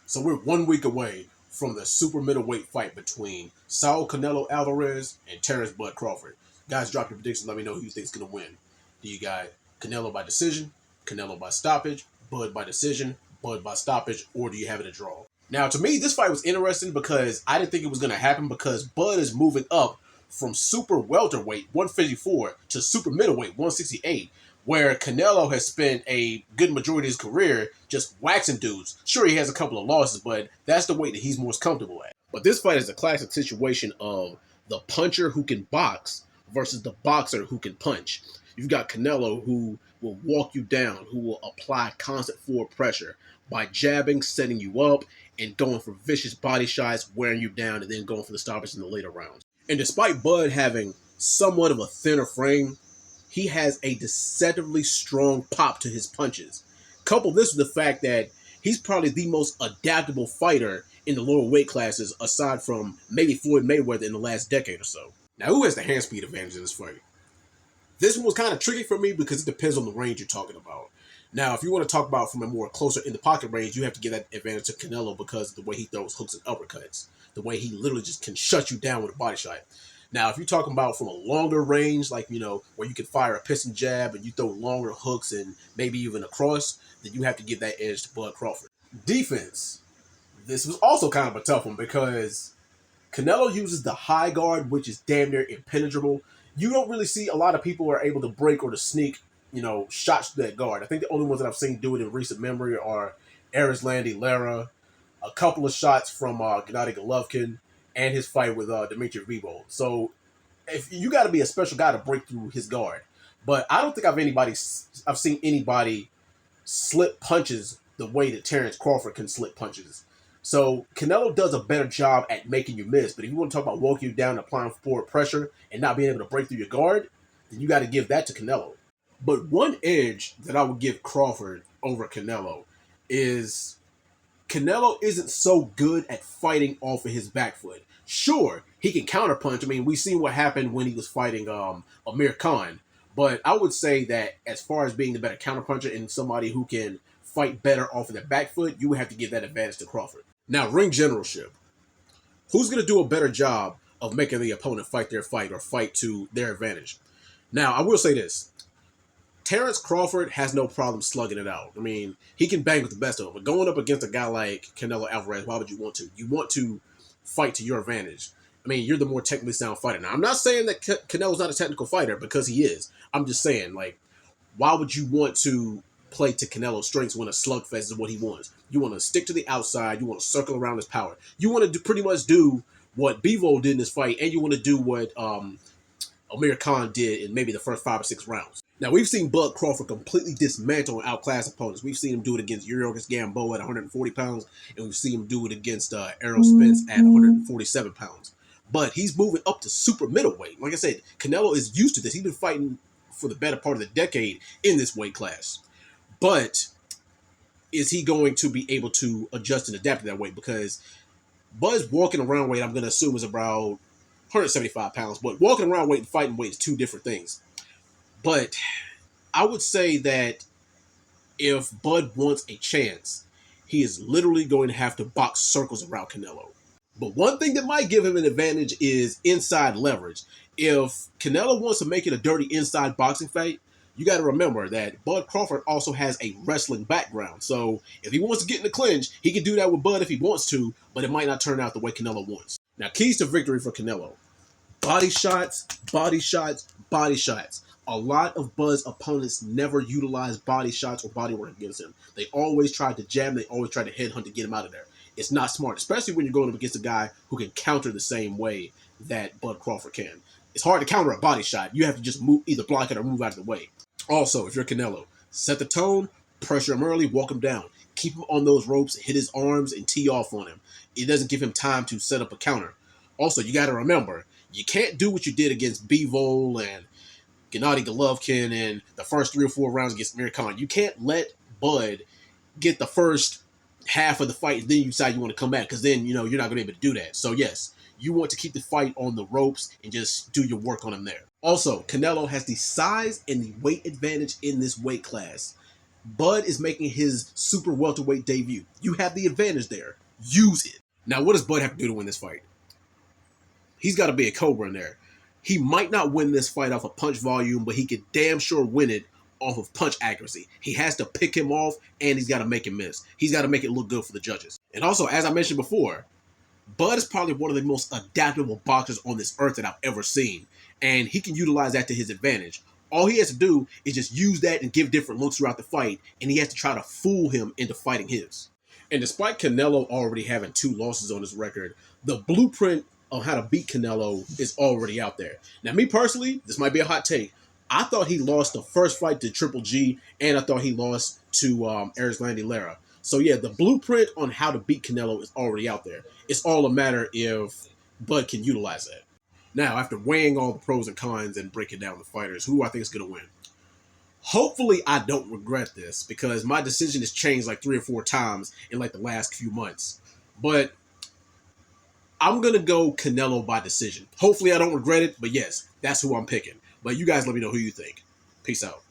So we're 1 week away from the super middleweight fight between Saul Canelo Alvarez and Terrence Bud Crawford. Guys, drop your predictions. Let me know who you think is going to win. Do you got Canelo by decision, Canelo by stoppage, Bud by decision, Bud by stoppage, or do you have it a draw? Now, to me, this fight was interesting because I didn't think it was going to happen because Bud is moving up from super welterweight 154 to super middleweight 168, where Canelo has spent a good majority of his career just waxing dudes. Sure, he has a couple of losses, but that's the weight that he's most comfortable at. But this fight is a classic situation of the puncher who can box versus the boxer who can punch. You've got Canelo who will walk you down, who will apply constant forward pressure by jabbing, setting you up, and going for vicious body shots, wearing you down, and then going for the stoppage in the later rounds. And despite Bud having somewhat of a thinner frame, he has a deceptively strong pop to his punches. Couple this with the fact that he's probably the most adaptable fighter in the lower weight classes aside from maybe Floyd Mayweather in the last decade or so. Now, who has the hand speed advantage in this fight? This one was kind of tricky for me because it depends on the range you're talking about. Now, if you want to talk about from a more closer in the pocket range, you have to give that advantage to Canelo because of the way he throws hooks and uppercuts. The way he literally just can shut you down with a body shot. Now, if you're talking about from a longer range, like, where you can fire a piston jab and you throw longer hooks and maybe even a cross, then you have to give that edge to Bud Crawford. Defense. This was also kind of a tough one because Canelo uses the high guard, which is damn near impenetrable. You don't really see a lot of people who are able to break or to sneak, shots to that guard. I think the only ones that I've seen do it in recent memory are Arislandy Lara, a couple of shots from Gennady Golovkin, and his fight with Dimitri Bivol. So if you got to be a special guy to break through his guard. But I don't think I've seen anybody slip punches the way that Terrence Crawford can slip punches. So Canelo does a better job at making you miss. But if you want to talk about walking you down, applying forward pressure, and not being able to break through your guard, then you got to give that to Canelo. But one edge that I would give Crawford over Canelo is Canelo isn't so good at fighting off of his back foot. Sure, he can counterpunch. I mean, we've seen what happened when he was fighting Amir Khan. But I would say that as far as being the better counterpuncher and somebody who can fight better off of their back foot, you would have to give that advantage to Crawford. Now, ring generalship. Who's going to do a better job of making the opponent fight their fight or fight to their advantage? Now, I will say this. Terrence Crawford has no problem slugging it out. I mean, he can bang with the best of them. But going up against a guy like Canelo Alvarez, why would you want to? You want to fight to your advantage. I mean, you're the more technically sound fighter. Now, I'm not saying that Canelo's not a technical fighter because he is. I'm just saying, why would you want to play to Canelo's strengths when a slugfest is what he wants? You want to stick to the outside. You want to circle around his power. You want to pretty much do what Bivol did in this fight, and you want to do what Amir Khan did in maybe the first 5 or 6 rounds. Now, we've seen Bud Crawford completely dismantle and outclass opponents. We've seen him do it against Yuriorkis Gamboa at 140 pounds, and we've seen him do it against Errol Spence at 147 pounds. But he's moving up to super middleweight. Like I said, Canelo is used to this. He's been fighting for the better part of the decade in this weight class. But is he going to be able to adjust and adapt to that weight? Because Bud's walking around weight, I'm going to assume, is about 175 pounds. But walking around weight and fighting weight is two different things. But I would say that if Bud wants a chance, he is literally going to have to box circles around Canelo. But one thing that might give him an advantage is inside leverage. If Canelo wants to make it a dirty inside boxing fight, you got to remember that Bud Crawford also has a wrestling background. So if he wants to get in the clinch, he can do that with Bud if he wants to, but it might not turn out the way Canelo wants. Now, keys to victory for Canelo. Body shots, body shots, body shots. A lot of Bud's opponents never utilize body shots or body work against him. They always try to jam, they always try to headhunt to get him out of there. It's not smart, especially when you're going up against a guy who can counter the same way that Bud Crawford can. It's hard to counter a body shot. You have to just either block it or move out of the way. Also, if you're Canelo, set the tone, pressure him early, walk him down. Keep him on those ropes, hit his arms, and tee off on him. It doesn't give him time to set up a counter. Also, you got to remember, you can't do what you did against Bivol and Gennady Golovkin in the first 3 or 4 rounds against Amir Khan. You can't let Bud get the first half of the fight and then you decide you want to come back because then, you're not going to be able to do that. So, yes, you want to keep the fight on the ropes and just do your work on him there. Also, Canelo has the size and the weight advantage in this weight class. Bud is making his super welterweight debut. You have the advantage there. Use it. Now, what does Bud have to do to win this fight? He's got to be a Cobra in there. He might not win this fight off of punch volume, but he could damn sure win it off of punch accuracy. He has to pick him off, and he's got to make him miss. He's got to make it look good for the judges. And also, as I mentioned before, Bud is probably one of the most adaptable boxers on this earth that I've ever seen, and he can utilize that to his advantage. All he has to do is just use that and give different looks throughout the fight, and he has to try to fool him into fighting his. And despite Canelo already having 2 losses on his record, the blueprint on how to beat Canelo is already out there. Now, me personally, this might be a hot take. I thought he lost the first fight to Triple G, and I thought he lost to Erislandy Lara. So yeah, the blueprint on how to beat Canelo is already out there. It's all a matter if Bud can utilize that. Now, after weighing all the pros and cons and breaking down the fighters, who do I think is going to win? Hopefully, I don't regret this because my decision has changed like 3 or 4 times in like the last few months. But I'm going to go Canelo by decision. Hopefully, I don't regret it, but yes, that's who I'm picking. But you guys let me know who you think. Peace out.